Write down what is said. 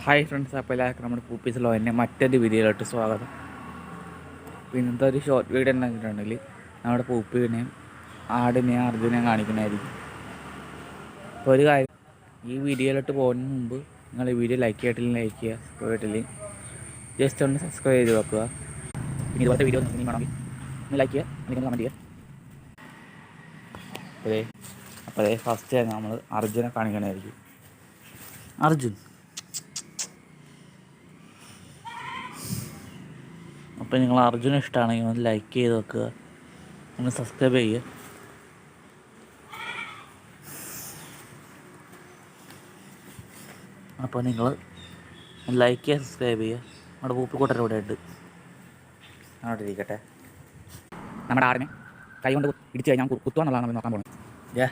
Hi friends, അപ്പോൾ എല്ലാവർക്കും നമ്മുടെ പൂപ്പീസിലോ എന്നെ മറ്റൊരു വീഡിയോയിലോട്ട് സ്വാഗതം. അപ്പോൾ ഇന്നത്തെ ഒരു ഷോർട്ട് വീഡിയോ ഉണ്ടാക്കിയിട്ടുണ്ടെങ്കിൽ നമ്മുടെ പൂപ്പീനെയും ആടിനെയും അർജുനെയും കാണിക്കുന്നതായിരിക്കും. അപ്പോൾ ഒരു കാര്യം, ഈ വീഡിയോയിലോട്ട് പോകുന്നതിന് മുമ്പ് നിങ്ങൾ ഈ വീഡിയോ ലൈക്ക് ചെയ്തിട്ടില്ലെങ്കിൽ ലൈക്ക് ചെയ്യുക, സബ്സ്ക്രൈബ് ചെയ്തിട്ടില്ലെങ്കിൽ ജസ്റ്റ് ഒന്ന് സബ്സ്ക്രൈബ് ചെയ്ത് വെക്കുക. പിന്നെ ഇതുപോലത്തെ വീഡിയോ നിങ്ങൾക്ക് വേണമെങ്കിൽ ഒന്ന് ലൈക്ക് ചെയ്യുക, അല്ലെങ്കിൽ കമൻറ്റ് ചെയ്യുക. അപ്പോൾ ഫസ്റ്റ് നമ്മൾ അർജുനെ കാണിക്കണമായിരിക്കും. അർജുൻ, അപ്പോൾ നിങ്ങൾ അർജുന ഇഷ്ടമാണെങ്കിൽ ഒന്ന് ലൈക്ക് ചെയ്ത് വെക്കുക, ഒന്ന് സബ്സ്ക്രൈബ് ചെയ്യുക. അപ്പോൾ നിങ്ങൾ ലൈക്ക് ചെയ്യുക, സബ്സ്ക്രൈബ് ചെയ്യുക. നമ്മുടെ പൂപ്പിക്കൂട്ടർ ഇവിടെ ഉണ്ട്, അവിടെ ഇരിക്കട്ടെ. നമ്മുടെ ആടിനെ കൈ കൊണ്ട് ഇടിച്ച് കഴിഞ്ഞാൽ കുത്തുവാന്നുള്ളതാണ് നമ്മൾ നോക്കാൻ പോകുന്നത്.